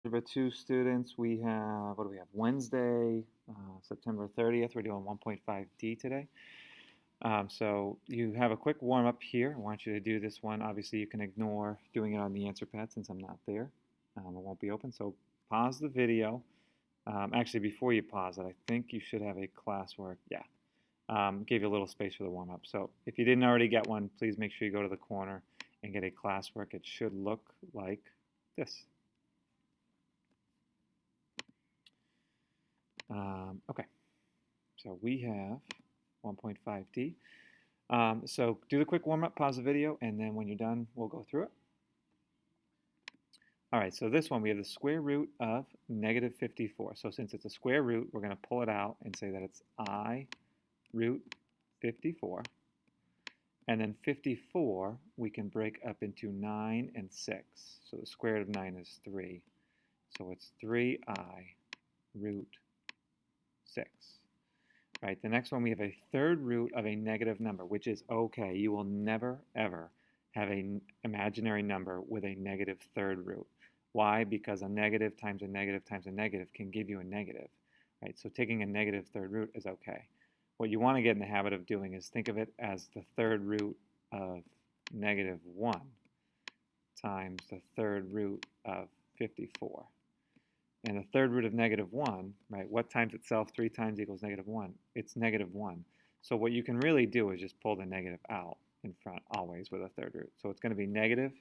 Algebra 2 students, we have, what do we have? Wednesday, September 30th. We're doing 1.5D today. So you have a quick warm-up here. I want you to do this one. Obviously, you can ignore doing it on the answer pad since I'm not there. It won't be open. So pause the video. Actually, before you pause it, I think you should have a classwork. Yeah. Gave you a little space for the warm-up. So if you didn't already get one, please make sure you go to the corner and get a classwork. It should look like this. Okay, so we have 1.5D. So do the quick warm-up, pause the video, and then when you're done, we'll go through it. All right, so this one, we have the square root of negative 54. So since it's a square root, we're going to pull it out and say that it's I root 54. And then 54, we can break up into 9 and 6. So the square root of 9 is 3. So it's 3I root 6. Right, the next one we have a third root of a negative number, which is okay. You will never, ever have an imaginary number with a negative third root. Why? Because a negative times a negative times a negative can give you a negative. Right, so taking a negative third root is okay. What you want to get in the habit of doing is think of it as the third root of negative 1 times the third root of 54. And the third root of negative 1, right, what times itself 3 times equals negative 1? It's negative 1. So what you can really do is just pull the negative out in front always with a third root. So it's going to be negative,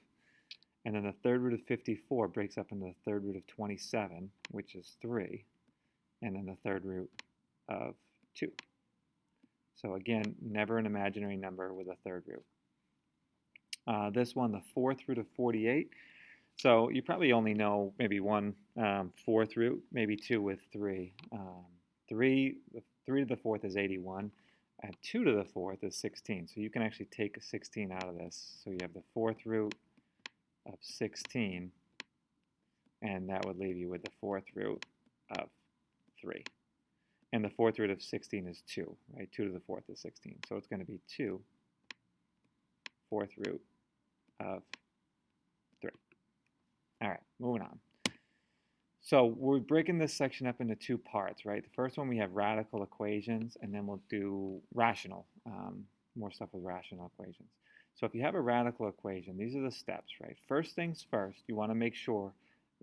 and then the third root of 54 breaks up into the third root of 27, which is 3, and then the third root of 2. So again, never an imaginary number with a third root. This one, the fourth root of 48. So you probably only know maybe one fourth root, maybe two with 3. 3 to the fourth is 81, and 2 to the fourth is 16. So you can actually take a 16 out of this. So you have the fourth root of 16, and that would leave you with the fourth root of 3. And the fourth root of 16 is 2, right? 2 to the fourth is 16. So it's going to be 2 fourth root of 3. All right, moving on. So we're breaking this section up into two parts, right? The first one we have radical equations, and then we'll do rational, more stuff with rational equations. So if you have a radical equation, these are the steps, right? First things first, you want to make sure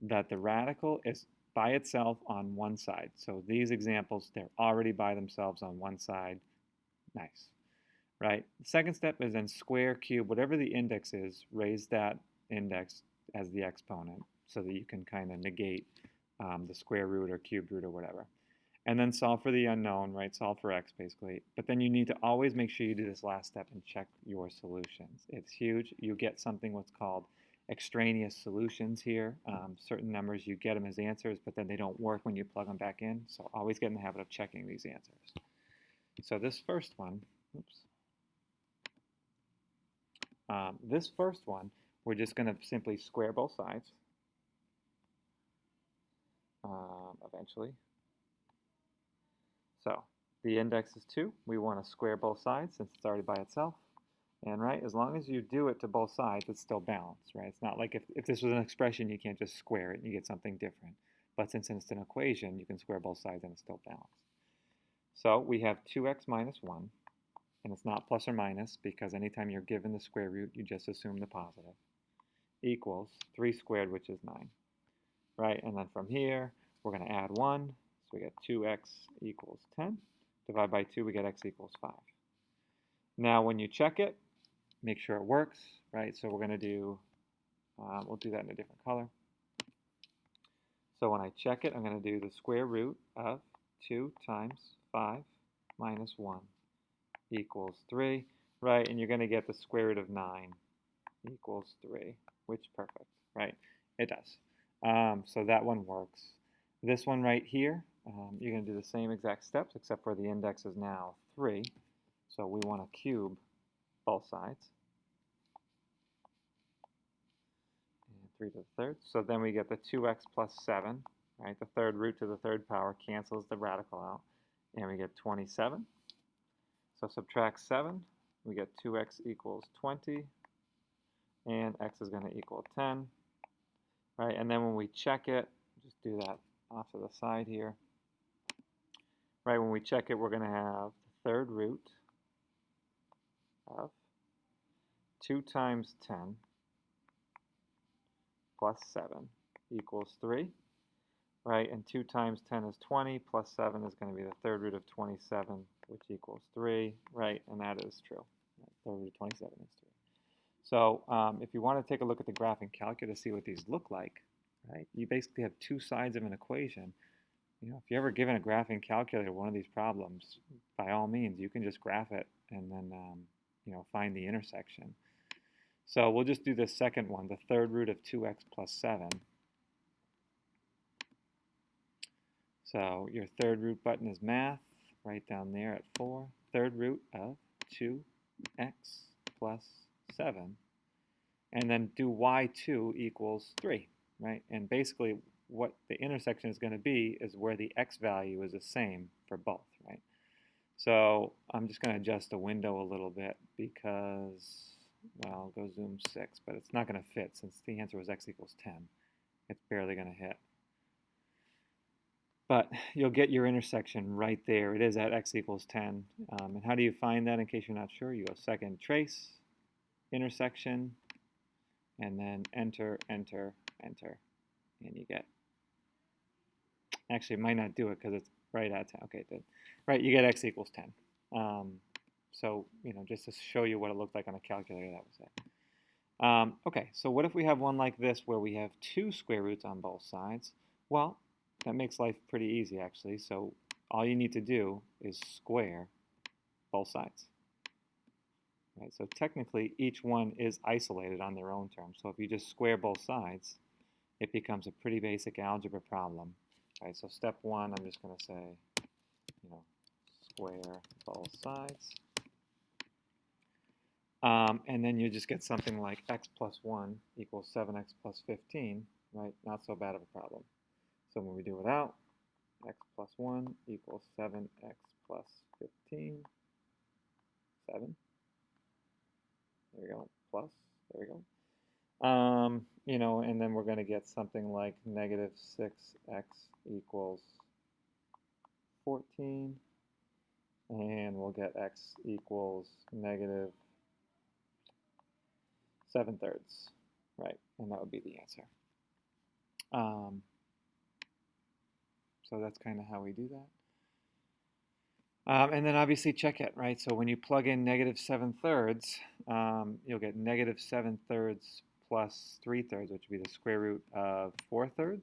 that the radical is by itself on one side. So these examples, they're already by themselves on one side. Nice, right? The second step is then square, cube, whatever the index is, raise that index as the exponent so that you can kind of negate the square root or cube root or whatever. And then solve for the unknown, right? Solve for x basically. But then you need to always make sure you do this last step and check your solutions. It's huge. You get something what's called extraneous solutions here. Certain numbers, you get them as answers, but then they don't work when you plug them back in. So always get in the habit of checking these answers. So this first one, this first one, we're just going to simply square both sides eventually. So the index is 2. We want to square both sides since it's already by itself. And right, as long as you do it to both sides, it's still balanced, right? It's not like if this was an expression, you can't just square it and you get something different. But since it's an equation, you can square both sides and it's still balanced. So we have 2x minus 1, and it's not plus or minus because anytime you're given the square root, you just assume the positive, equals 3 squared, which is 9, right? And then from here, we're going to add 1, so we get 2x equals 10. Divide by 2, we get x equals 5. Now when you check it, make sure it works, right? So we're going to do, we'll do that in a different color. So when I check it, I'm going to do the square root of 2 times 5 minus 1 equals 3, right? And you're going to get the square root of 9 equals 3, which is perfect, right? It does. So that one works. This one right here, you're going to do the same exact steps, except for the index is now 3. So we want to cube both sides. And 3 to the third. So then we get the 2x plus 7, right? The third root to the third power cancels the radical out. And we get 27. So subtract 7. We get 2x equals 20. And x is going to equal 10. Right? And then when we check it, do that off to the side here. Right, when we check it, we're going to have the third root of 2 times 10 plus 7 equals 3. Right, and 2 times 10 is 20, plus 7 is going to be the third root of 27, which equals 3, right, and that is true. Third root of 27 is 3. So if you want to take a look at the graphing calculator to see what these look like, right, you basically have two sides of an equation. You know, if you're ever given a graphing calculator one of these problems, by all means, you can just graph it and then, you know, find the intersection. So we'll just do the second one, the third root of 2x plus 7. So your third root button is math, right down there at 4. Third root of 2x plus 7. And then do y2 equals 3, right? And basically what the intersection is going to be is where the x value is the same for both, right? So I'm just going to adjust the window a little bit because, well, I'll go zoom 6, but it's not going to fit since the answer was x equals 10. It's barely going to hit. But you'll get your intersection right there. It is at x equals 10. And how do you find that in case you're not sure? You go second trace, intersection, and then enter, enter, enter, and you get, actually it might not do it because it's right at 10. Okay, it did. Right, you get x equals 10. So, you know, just to show you what it looked like on a calculator, that was it. Okay, so what if we have one like this where we have 2 square roots on both sides? Well, that makes life pretty easy, actually. So all you need to do is square both sides. Right, so technically, each one is isolated on their own terms. So if you just square both sides, it becomes a pretty basic algebra problem. Right, so step 1, I'm just going to say, you know, square both sides. And then you just get something like x plus 1 equals 7x plus 15. Right, not so bad of a problem. So when we do it out, x plus 1 equals 7x plus 15. 7. There we go. Plus. There we go. You know, and then we're going to get something like negative 6x equals 14. And we'll get x equals negative 7/3. Right, and that would be the answer. So that's kind of how we do that. And then obviously check it, right? So when you plug in negative 7/3, you'll get negative 7/3 plus 3/3, which would be the square root of 4/3.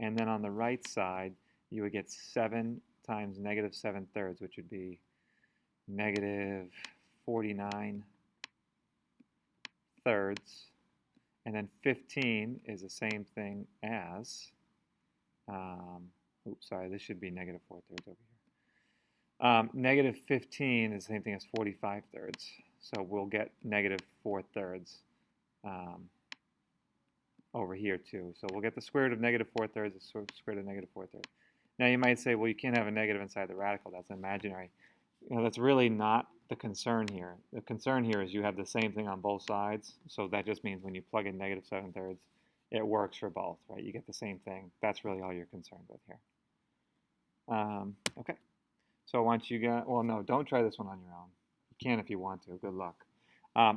And then on the right side, you would get 7 times negative 7/3, which would be negative 49/3. And then 15 is the same thing as, oops, sorry, this should be negative 4/3 over here. Negative 15 is the same thing as 45/3. So we'll get negative 4/3 over here too. So we'll get the square root of negative 4/3, the square root of negative 4/3. Now you might say, well, you can't have a negative inside the radical. That's imaginary. You know, that's really not the concern here. The concern here is you have the same thing on both sides. So that just means when you plug in negative 7/3, it works for both, right? You get the same thing. That's really all you're concerned with here. Okay. So once you get, well, no, don't try this one on your own. You can if you want to. Good luck.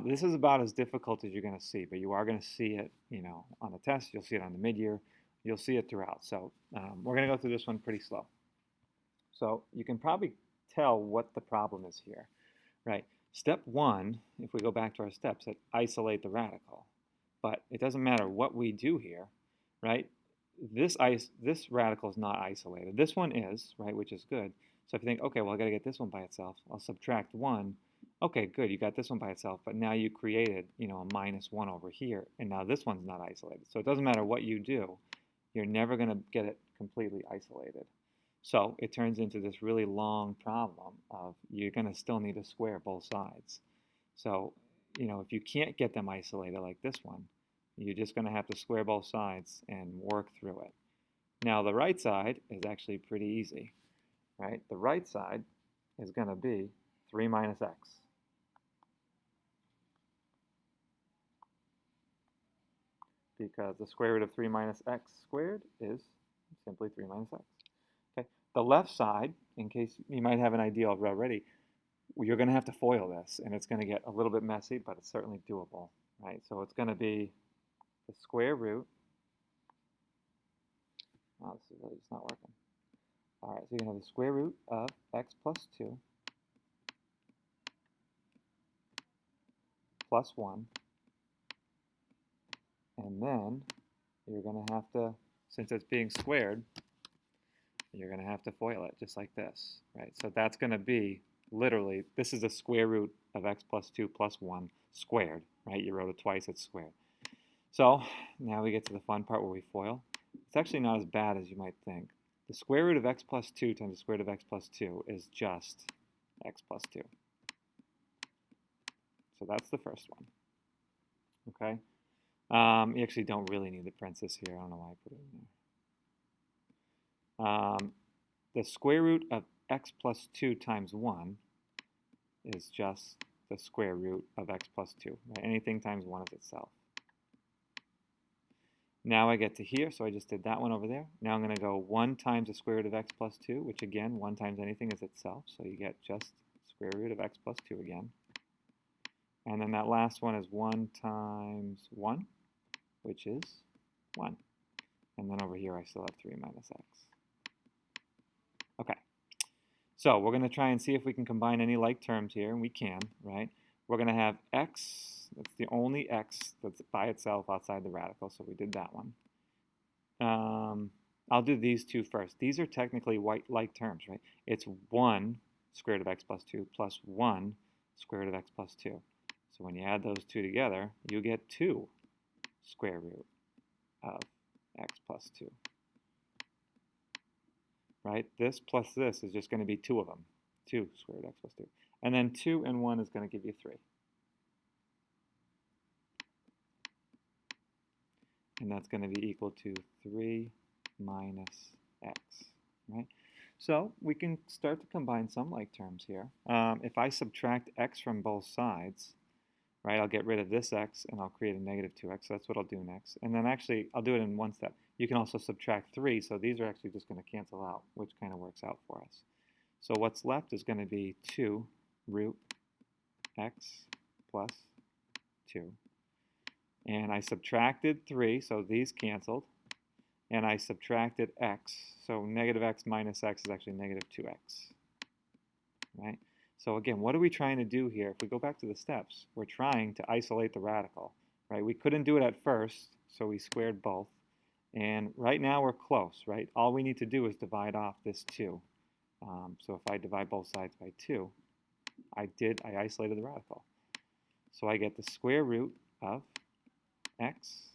This is about as difficult as you're going to see, but you are going to see it, you know, on the test. You'll see it on the mid-year. You'll see it throughout. So we're going to go through this one pretty slow. So you can probably tell what the problem is here, right? Step 1, if we go back to our steps, it isolate the radical. But it doesn't matter what we do here, right? This radical is not isolated. This one is, right, which is good. So if you think, okay, well, I got to get this one by itself, I'll subtract 1. Okay, good, you got this one by itself, but now you created, you know, a minus 1 over here, and now this one's not isolated. So it doesn't matter what you do, you're never going to get it completely isolated. So it turns into this really long problem of you're going to still need to square both sides. So, you know, if you can't get them isolated like this one, you're just going to have to square both sides and work through it. Now the right side is actually pretty easy, right? The right side is going to be 3 minus x. because the square root of 3 minus x squared is simply 3 minus x. Okay. The left side, in case you might have an idea of it already, you're going to have to FOIL this, and it's going to get a little bit messy, but it's certainly doable, right? So it's going to be the square root. Oh, this is really just not working. All right, so you're going to have the square root of x plus 2 plus 1. And then you're going to have to, since it's being squared, you're going to have to FOIL it just like this, right? So that's going to be literally, this is the square root of x plus 2 plus 1 squared, right? You wrote it twice, it's squared. So now we get to the fun part where we FOIL. It's actually not as bad as you might think. The square root of x plus 2 times the square root of x plus 2 is just x plus 2. So that's the first one, okay? You actually don't really need the parenthesis here. I don't know why I put it in there. The square root of x plus 2 times 1 is just the square root of x plus 2. Right? Anything times 1 is itself. Now I get to here, so I just did that one over there. Now I'm going to go 1 times the square root of x plus 2, which again, 1 times anything is itself. So you get just square root of x plus 2 again. And then that last one is 1 times 1, which is 1. And then over here I still have 3 minus x. Okay, so we're going to try and see if we can combine any like terms here, and we can, right? We're going to have x, that's the only x that's by itself outside the radical, so we did that one. I'll do these two first. These are technically like terms, right? It's 1 square root of x plus 2 plus 1 square root of x plus 2. So when you add those two together, you get 2 square root of x plus 2. Right? This plus this is just going to be 2 of them. 2 square root of x plus 2. And then 2 and 1 is going to give you 3. And that's going to be equal to 3 minus x. Right? So we can start to combine some like terms here. If I subtract x from both sides, right, I'll get rid of this x and I'll create a negative 2x. So that's what I'll do next. And then actually, I'll do it in one step. You can also subtract 3, so these are actually just going to cancel out, which kind of works out for us. So what's left is going to be 2 root x plus 2. And I subtracted 3, so these canceled. And I subtracted x, so negative x minus x is actually negative 2x. Right? So again, what are we trying to do here? If we go back to the steps, we're trying to isolate the radical. Right? We couldn't do it at first, so we squared both. And right now we're close, right? All we need to do is divide off this 2. So if I divide both sides by 2, I isolated the radical. So I get the square root of x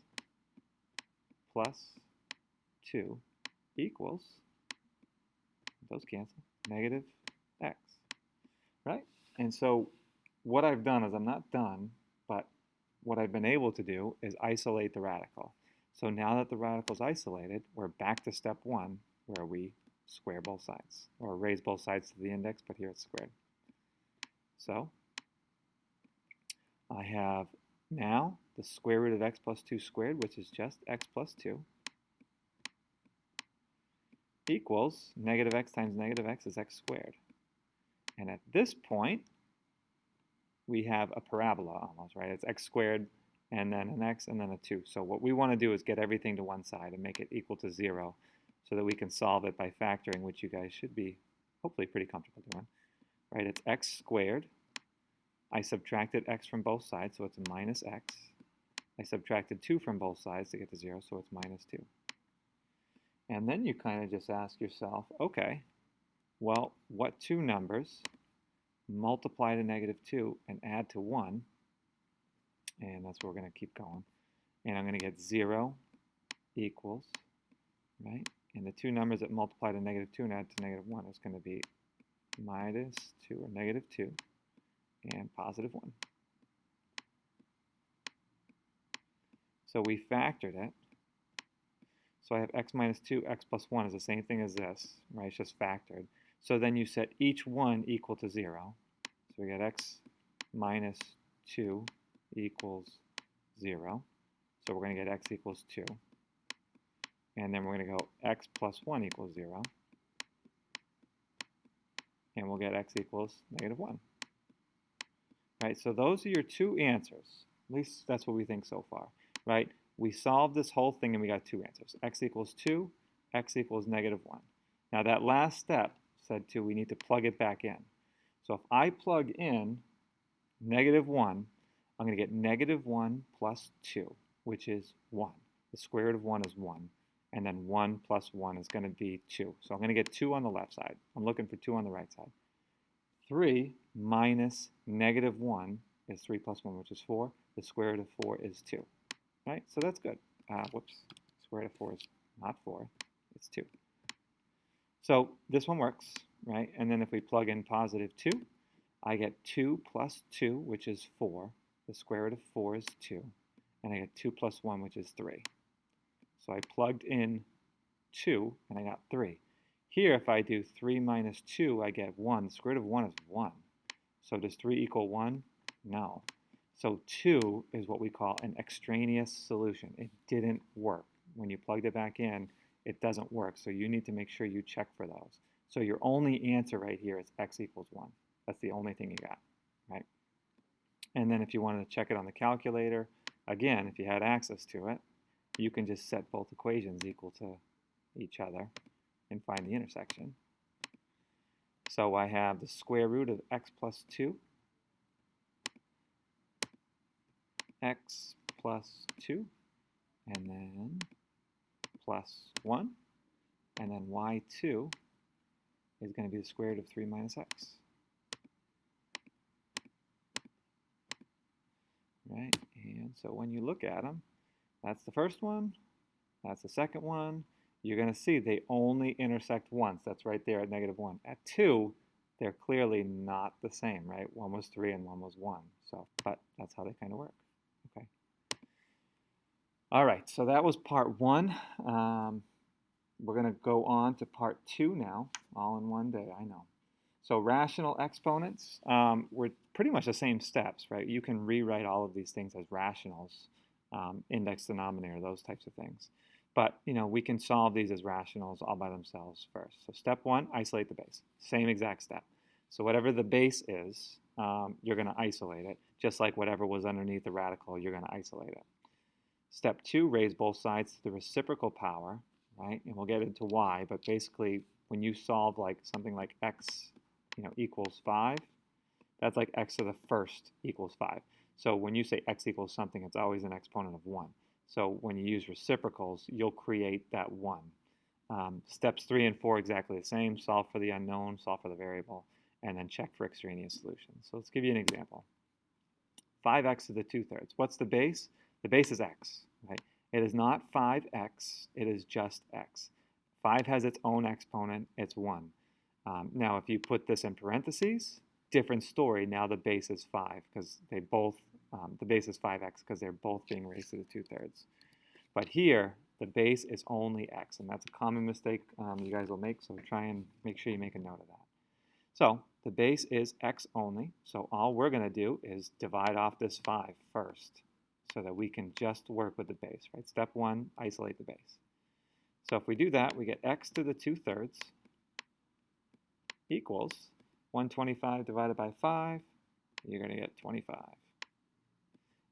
plus 2 equals, those cancel, negative x, right? And so what I've done is I'm not done, but what I've been able to do is isolate the radical. So now that the radical is isolated, we're back to step 1, where we square both sides, or raise both sides to the index, but here it's squared. So I have now the square root of x plus 2 squared, which is just x plus 2, equals negative x times negative x is x squared. And at this point, we have a parabola almost, right? It's x squared, and then an x, and then a 2. So what we want to do is get everything to one side and make it equal to 0 so that we can solve it by factoring, which you guys should be hopefully pretty comfortable doing. Right? It's x squared. I subtracted x from both sides, so it's a minus x. I subtracted 2 from both sides to get to 0, so it's minus 2. And then you kind of just ask yourself, okay, well, what two numbers multiply to negative 2 and add to 1? And that's where we're going to keep going. And I'm going to get 0 equals, right? And the two numbers that multiply to negative 2 and add to negative 1 is going to be minus 2 or negative 2 and positive 1. So we factored it. So I have x minus 2, x plus 1 is the same thing as this, right? It's just factored. So then you set each one equal to 0. So we get x minus 2 equals 0. So we're going to get x equals 2. And then we're going to go x plus 1 equals 0. And we'll get x equals -1. Right, so those are your two answers. At least that's what we think so far. Right? We solved this whole thing and we got two answers. X equals 2, x equals -1. Now that last step said we need to plug it back in. So if I plug in -1, I'm going to get -1 plus 2, which is 1. The square root of 1 is 1. And then 1 plus 1 is going to be 2. So I'm going to get 2 on the left side. I'm looking for 2 on the right side. 3 minus -1 is 3 plus 1, which is 4. The square root of 4 is 2. Right? So that's good. Whoops. Square root of 4 is not 4. It's 2. So this one works, right? And then if we plug in positive 2, I get 2 plus 2, which is 4. The square root of 4 is 2. And I get 2 plus 1, which is 3. So I plugged in 2, and I got 3. Here, if I do 3 minus 2, I get 1. The square root of 1 is 1. So does 3 equal 1? No. So 2 is what we call an extraneous solution. It didn't work. When you plugged it back in, it doesn't work. So you need to make sure you check for those. So your only answer right here is x equals 1. That's the only thing you got, right? And then if you wanted to check it on the calculator, again, if you had access to it, you can just set both equations equal to each other and find the intersection. So I have the square root of x plus 2, x plus 2, and then plus 1, and then y2 is going to be the square root of 3 minus x. Right? And so when you look at them, that's the first one, that's the second one. You're going to see they only intersect once. That's right there at -1. At 2, they're clearly not the same, right? One was 3 and one was 1. So, but that's how they kind of work. Okay. All right, so that was part 1. We're going to go on to part 2 now, all in one day, I know. So rational exponents were pretty much the same steps, right? You can rewrite all of these things as rationals, index denominator, those types of things. But, you know, we can solve these as rationals all by themselves first. So step 1, isolate the base. Same exact step. So whatever the base is, you're going to isolate it. Just like whatever was underneath the radical, you're going to isolate it. Step 2, raise both sides to the reciprocal power, right? And we'll get into why, but basically when you solve like something like x equals 5, that's like x to the first equals 5. So when you say x equals something, it's always an exponent of 1. So when you use reciprocals, you'll create that 1. Steps 3 and 4 exactly the same. Solve for the unknown, solve for the variable, and then check for extraneous solutions. So let's give you an example. 5x to the 2/3. What's the base? The base is x, right? It is not 5x, it is just x. 5 has its own exponent, it's 1. Now if you put this in parentheses, different story. Now the base is 5 because they both, the base is 5x because they're both being raised to the 2/3. But here, the base is only x, and that's a common mistake you guys will make, so try and make sure you make a note of that. So the base is x only, so all we're going to do is divide off this 5 first so that we can just work with the base, right? Step 1, isolate the base. So if we do that, we get x to the 2/3 equals 125 divided by 5, you're going to get 25.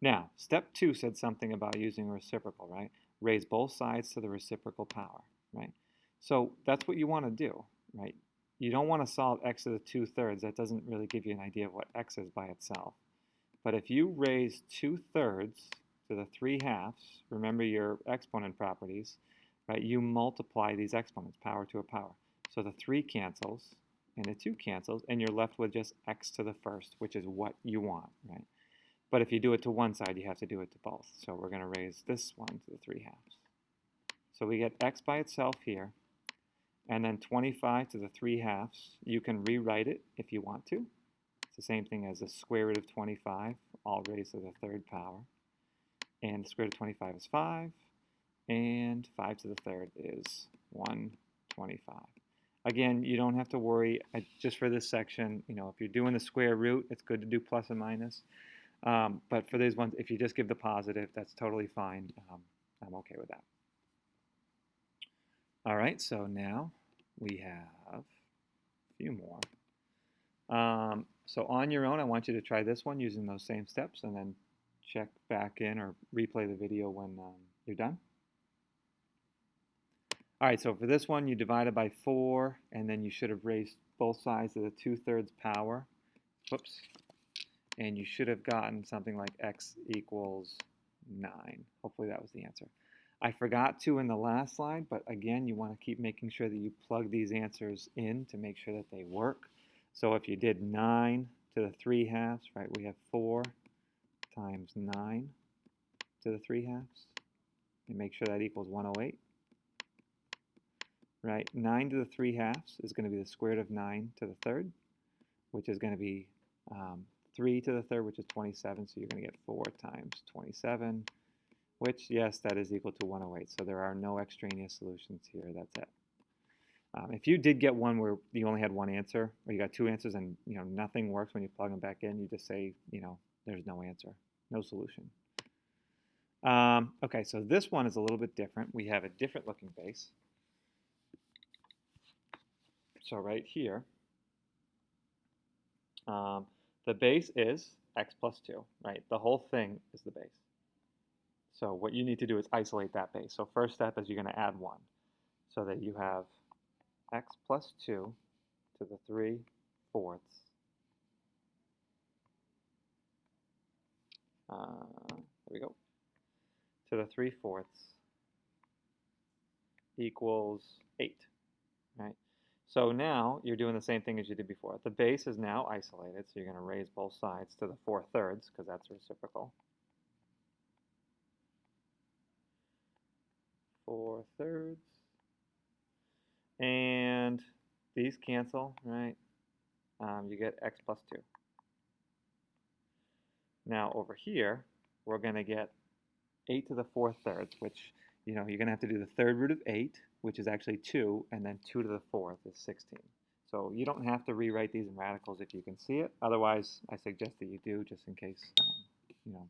Now, step 2 said something about using a reciprocal, right? Raise both sides to the reciprocal power, right? So that's what you want to do, right? You don't want to solve x to the 2/3. That doesn't really give you an idea of what x is by itself. But if you raise 2/3 to the 3/2, remember your exponent properties, right? You multiply these exponents, power to a power. So the 3 cancels, and the 2 cancels, and you're left with just x to the first, which is what you want, right? But if you do it to one side, you have to do it to both. So we're going to raise this one to the 3/2. So we get x by itself here, and then 25 to the 3/2. You can rewrite it if you want to. It's the same thing as the square root of 25, all raised to the 3rd power. And the square root of 25 is 5, and 5 to the 3rd is 125. Again, you don't have to worry. Just for this section, if you're doing the square root, it's good to do plus and minus. But for these ones, if you just give the positive, that's totally fine. I'm okay with that. All right, so now we have a few more. So on your own, I want you to try this one using those same steps and then check back in or replay the video when you're done. All right, so for this one, you divided by 4, and then you should have raised both sides to the 2/3 power. Whoops. And you should have gotten something like x equals 9. Hopefully that was the answer. I forgot to in the last slide, but again, you want to keep making sure that you plug these answers in to make sure that they work. So if you did 9 to the 3/2, right, we have 4 times 9 to the 3/2. And make sure that equals 108. Right, 9 to the 3/2 is going to be the square root of 9 to the 3rd, which is going to be 3 to the 3rd, which is 27. So you're going to get 4 times 27, which, yes, that is equal to 108. So there are no extraneous solutions here. That's it. If you did get one where you only had one answer, or you got two answers and nothing works when you plug them back in, you just say there's no answer, no solution. Okay, so this one is a little bit different. We have a different looking base. So right here, the base is x plus 2, right? The whole thing is the base. So what you need to do is isolate that base. So first step is you're going to add 1, so that you have x plus 2 to the 3/4. There we go. To the 3/4 equals 8, right? So now you're doing the same thing as you did before. The base is now isolated, so you're going to raise both sides to the 4/3 because that's reciprocal. 4/3. And these cancel, right? You get x plus 2. Now over here, we're going to get 8 to the 4/3, which you're going to have to do the 3rd root of 8, which is actually 2, and then 2 to the 4th is 16. So you don't have to rewrite these in radicals if you can see it. Otherwise, I suggest that you do just in case, so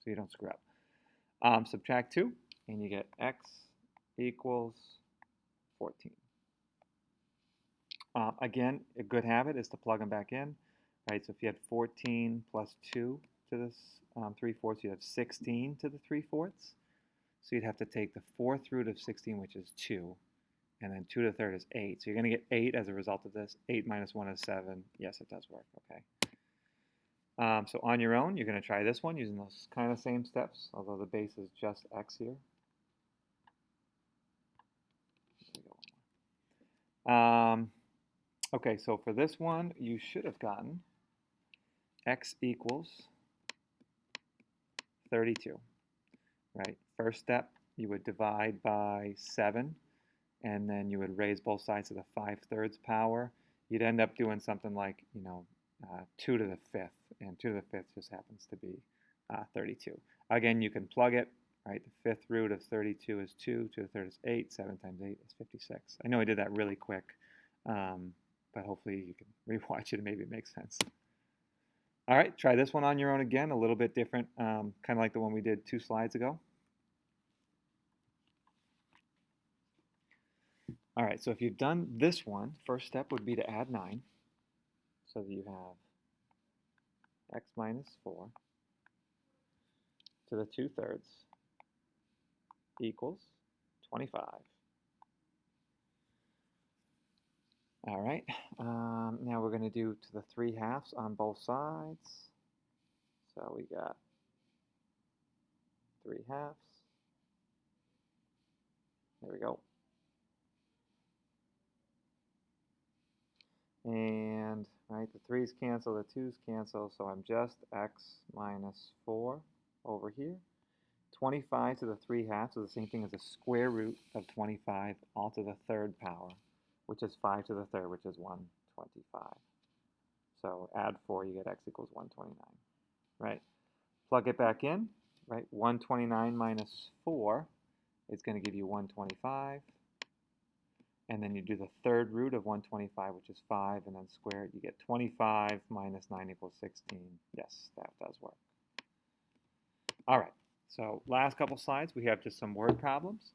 you don't screw up. Subtract 2, and you get x equals 14. Again, a good habit is to plug them back in, right? So if you had 14 plus 2 to this 3/4, you have 16 to the 3/4. So you'd have to take the 4th root of 16, which is 2, and then 2 to the 3rd is 8. So you're going to get 8 as a result of this. 8 minus 1 is 7. Yes, it does work, okay. So on your own, you're going to try this one using those kind of same steps, although the base is just x here. Okay, so for this one, you should have gotten x equals 32, right? First step, you would divide by 7, and then you would raise both sides to the 5/3 power. You'd end up doing something like, 2 to the 5th, and 2 to the 5th just happens to be 32. Again, you can plug it, right? The 5th root of 32 is 2, 2 to the 3rd is 8, 7 times 8 is 56. I know I did that really quick, but hopefully you can rewatch it and maybe it makes sense. All right, try this one on your own again, a little bit different, kind of like the one we did 2 slides ago. All right, so if you've done this one, first step would be to add 9, so that you have x minus 4 to the 2/3 equals 25. All right, now we're going to do to the 3/2 on both sides. So we got 3/2. There we go. And, right, the 3's cancel, the 2's cancel, so I'm just x minus 4 over here. 25 to the 3/2 is the same thing as the square root of 25 all to the 3rd power, which is 5 to the 3rd, which is 125. So add 4, you get x equals 129, right? Plug it back in, right? 129 minus 4 is going to give you 125. And then you do the 3rd root of 125, which is 5, and then square it. You get 25 minus 9 equals 16. Yes, that does work. All right, so last couple slides, we have just some word problems.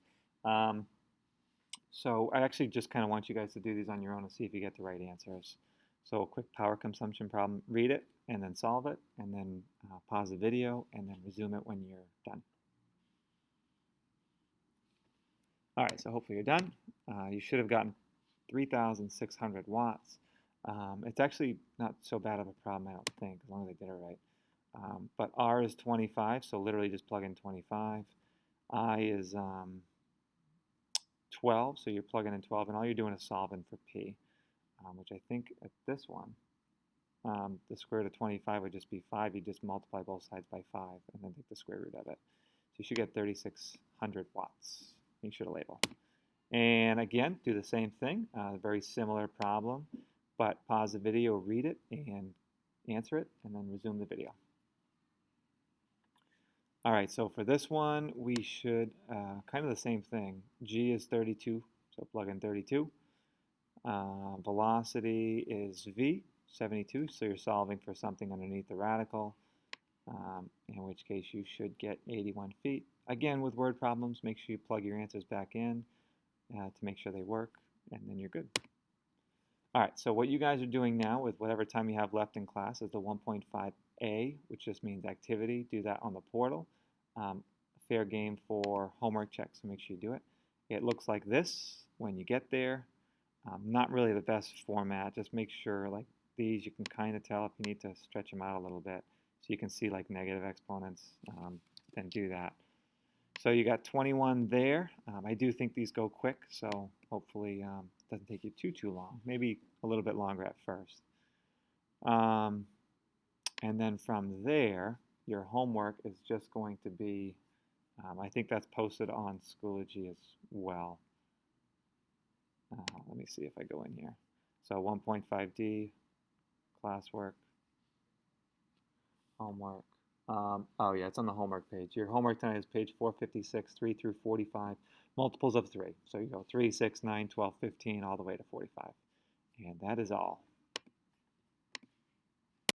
So I actually just kind of want you guys to do these on your own and see if you get the right answers. So a quick power consumption problem, read it and then solve it, and then pause the video and then resume it when you're done. All right, so hopefully you're done. You should have gotten 3,600 watts. It's actually not so bad of a problem, I don't think, as long as I did it right. But R is 25, so literally just plug in 25. I is 12, so you're plugging in 12, and all you're doing is solving for P, which I think at this one, the square root of 25 would just be 5. You just multiply both sides by 5 and then take the square root of it. So you should get 3,600 watts. Make sure to label. And again, do the same thing, very similar problem, but pause the video, read it, and answer it, and then resume the video. All right, so for this one, we should, kind of the same thing. G is 32, so plug in 32. Velocity is V, 72, so you're solving for something underneath the radical, in which case you should get 81 feet. Again, with word problems, make sure you plug your answers back in to make sure they work, and then you're good. All right, so what you guys are doing now with whatever time you have left in class is the 1.5A, which just means activity. Do that on the portal. Fair game for homework checks, so make sure you do it. It looks like this when you get there. Not really the best format. Just make sure, like these, you can kind of tell if you need to stretch them out a little bit. So you can see like negative exponents, then do that. So you got 21 there. I do think these go quick, so hopefully it doesn't take you too long. Maybe a little bit longer at first. And then from there, your homework is just going to be, I think that's posted on Schoology as well. Let me see if I go in here. So 1.5D, classwork, homework. Oh yeah, it's on the homework page. Your homework tonight is page 456, 3 through 45, multiples of 3. So you go 3, 6, 9, 12, 15, all the way to 45. And that is all.